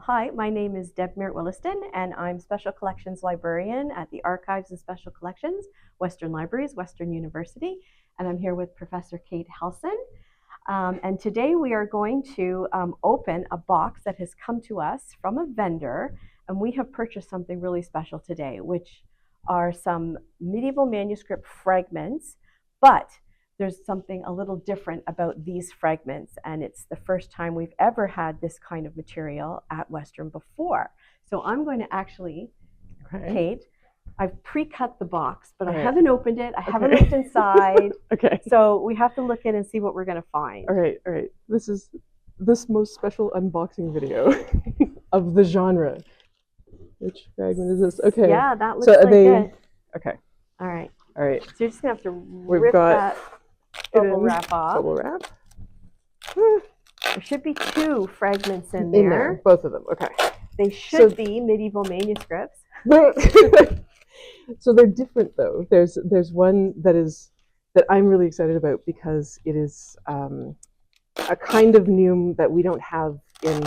Hi, my name is Deborah Meert-Williston, and I'm Special Collections Librarian at the Archives and Special Collections, Western Libraries, Western University, and I'm here with Professor Kate Helsen. And today we are going to open a box that has come to us from a vendor, and we have purchased something really special today, which are some medieval manuscript fragments, but there's something a little different about these fragments, and it's the first time we've ever had this kind of material at Western before. So I'm going to actually, Kate, I've pre-cut the box, but I haven't opened it. I haven't looked inside. So we have to look in and see what we're going to find. All right. This is this most special unboxing video of the genre. Which fragment is this? Okay. Yeah, that looks like it. Okay. All right. So you're just going to have to rip that bubble wrap off. Bubble wrap. There should be two fragments in there. Both of them. Okay. They should be medieval manuscripts. So they're different though. There's one that I'm really excited about because it is a kind of Neume that we don't have in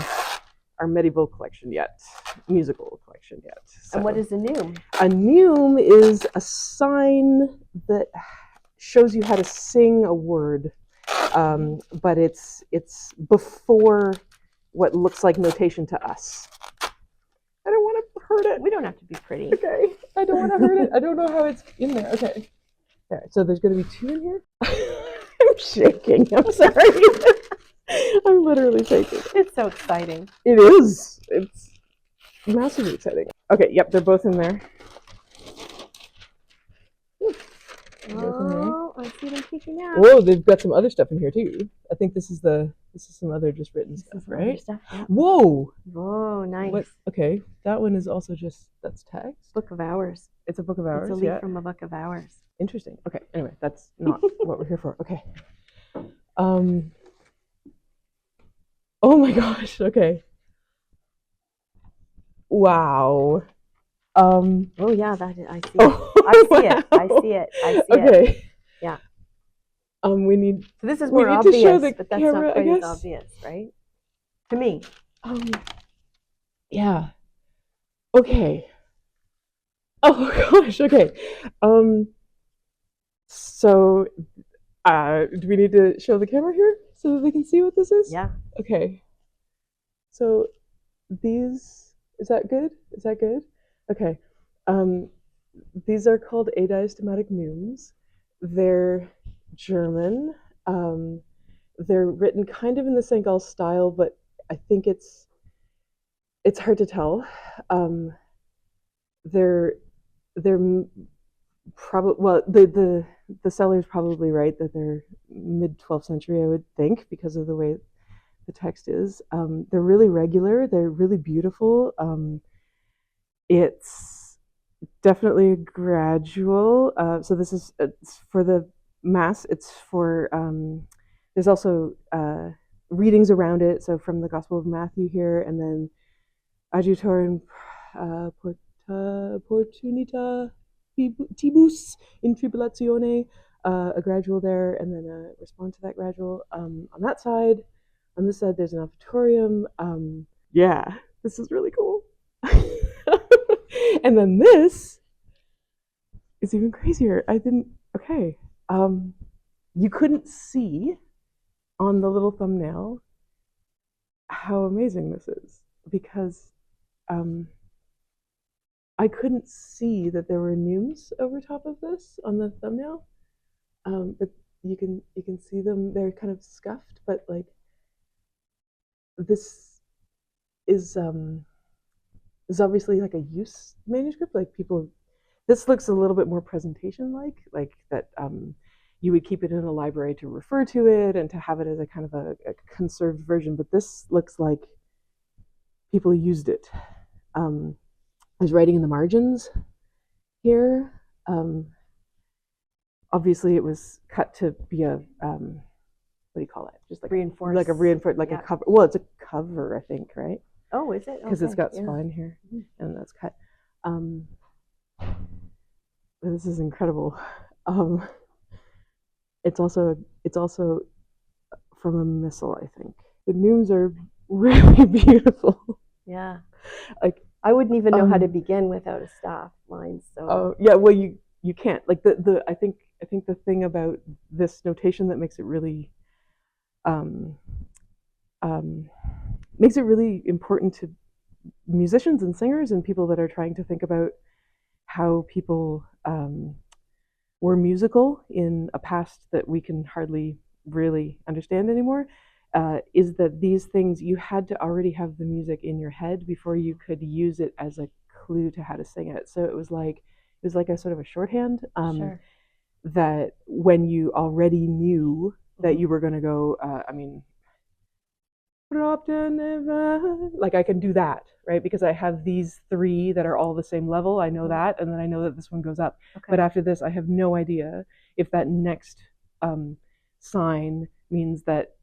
our medieval collection yet, musical collection yet. So, and what is a Neume? A Neume is a sign that shows you how to sing a word, but it's before what looks like notation to us. I don't want to hurt it. We don't have to be pretty. Okay, I don't want to hurt it. I don't know how it's in there. Okay. All right, so there's going to be two in here. I'm shaking. I'm sorry. I'm literally shaking. It's so exciting. It is. It's massively exciting. Okay, yep, they're both in there. Oh, I see them peeking out. Whoa, they've got some other stuff in here too. I think this is some other just written stuff, right? Stuff, yeah. Whoa. Whoa, nice. What? Okay, that one is also that's text. Book of Hours. It's a Book of Hours. It's a leaf from a Book of Hours. Interesting. Okay. Anyway, that's not what we're here for. Okay. Oh my gosh. Okay. Wow. Oh yeah, I see it. I see it. I see it. I see it. Okay. Yeah. We need. So this is more obvious, to show the but that's camera, not quite as obvious, right? To me. Yeah. Okay. Oh gosh. Okay. So, do we need to show the camera here so that they can see what this is? Yeah. Okay. So, is that good? Is that good? Okay. These are called adiastomatic Neumes. They're German. They're written kind of in the St. Gall style, but I think it's hard to tell. They're probably, well, the seller's probably right that they're mid-12th century, I would think, because of the way the text is. They're really regular. They're really beautiful. It's definitely gradual. So this is for the Mass. It's for, there's also readings around it. So from the Gospel of Matthew here, and then Adjutor and Portunita Tibus in Tribulatione, a gradual there, and then respond to that gradual. On that side, on this side, there's an offertorium. Yeah, this is really cool. And then this is even crazier. Okay. You couldn't see on the little thumbnail how amazing this is, because I couldn't see that there were Neumes over top of this on the thumbnail, but you can see them. They're kind of scuffed, but like this is obviously like a use manuscript. Like this looks a little bit more presentation like that. You would keep it in a library to refer to it and to have it as a kind of a conserved version. But this looks like people used it. There's writing in the margins here. Obviously, it was cut to be a what do you call it? Just like reinforced, like a cover. Well, it's a cover, I think, right? Oh, is it? Because it's got spine here, and that's cut. This is incredible. It's also from a missal, I think. The Neumes are really beautiful. Yeah. Like, I wouldn't even know how to begin without a staff line. So yeah, well, you can't. Like I think the thing about this notation that um, makes it really important to musicians and singers and people that are trying to think about how people were musical in a past that we can hardly really understand anymore, is that these things, you had to already have the music in your head before you could use it as a clue to how to sing it. So it was like a sort of a shorthand, sure. that when you already knew that you were going to go, like I can do that, right? Because I have these three that are all the same level. I know that, and then I know that this one goes up. Okay. But after this, I have no idea if that next sign means that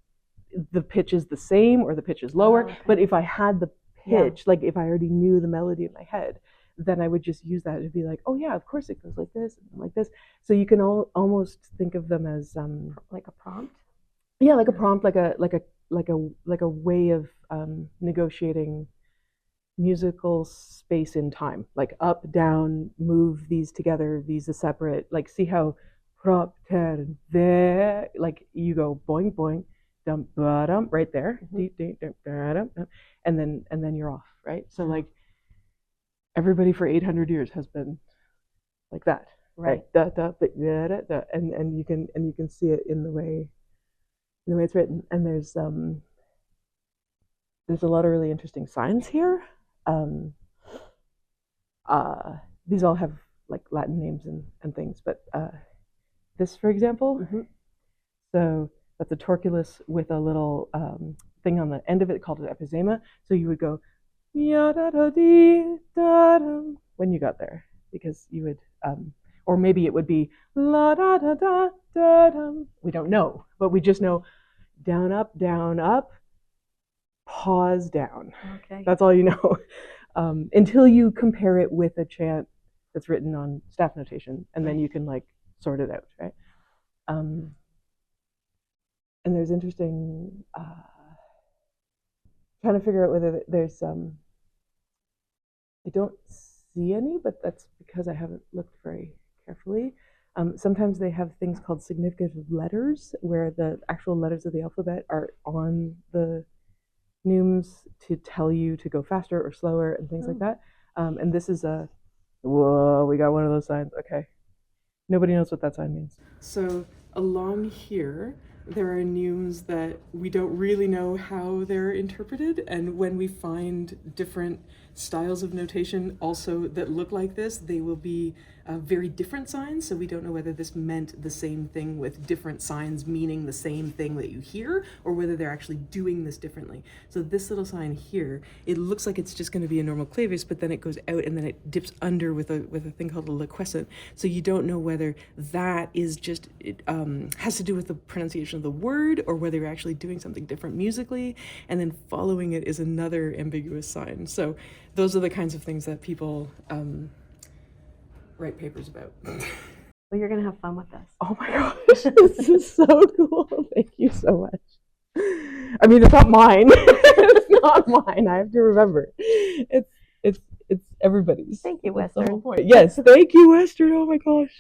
the pitch is the same or the pitch is lower. Okay. But if I had the pitch, like if I already knew the melody in my head, then I would just use that to be like, oh yeah, of course it goes like this and like this. So you can almost think of them as like a prompt. Yeah, like a prompt, like a way of negotiating musical space in time, like up, down, move these together, these are separate. Like, see how there, like you go boing boing, dum ba-dum, right there, and then you're off, right? So like everybody for 800 years has been like that, right? Da, da, da, da, da. And you can see it in the way it's written. And there's a lot of really interesting signs here. These all have like Latin names and things, but this, for example, so that's a torculus with a little thing on the end of it called an epizema. So you would go when you got there, because you would, or maybe it would be la da da da da dum. We don't know, but we just know down up, pause down. Okay. That's all you know, until you compare it with a chant that's written on staff notation, and then you can like sort it out, right? And there's interesting, trying to figure out whether there's I don't see any, but that's because I haven't looked very carefully. Sometimes they have things called significant letters, where the actual letters of the alphabet are on the Neumes to tell you to go faster or slower and things like that. And this is whoa, we got one of those signs. Okay. Nobody knows what that sign means. So along here, there are Neumes that we don't really know how they're interpreted. And when we find different styles of notation also that look like this, they will be very different signs. So we don't know whether this meant the same thing with different signs meaning the same thing that you hear, or whether they're actually doing this differently. So this little sign here, it looks like it's just going to be a normal clavis, but then it goes out and then it dips under with a thing called a liquescent. So you don't know whether that is just, it has to do with the pronunciation of the word, or whether you're actually doing something different musically. And then following it is another ambiguous sign. So those are the kinds of things that people write papers about. Well, you're going to have fun with this. Oh my gosh, this is so cool. Thank you so much. I mean, it's not mine. It's not mine. I have to remember. It's everybody's. Thank you, Western. Yes, thank you, Western. Oh my gosh.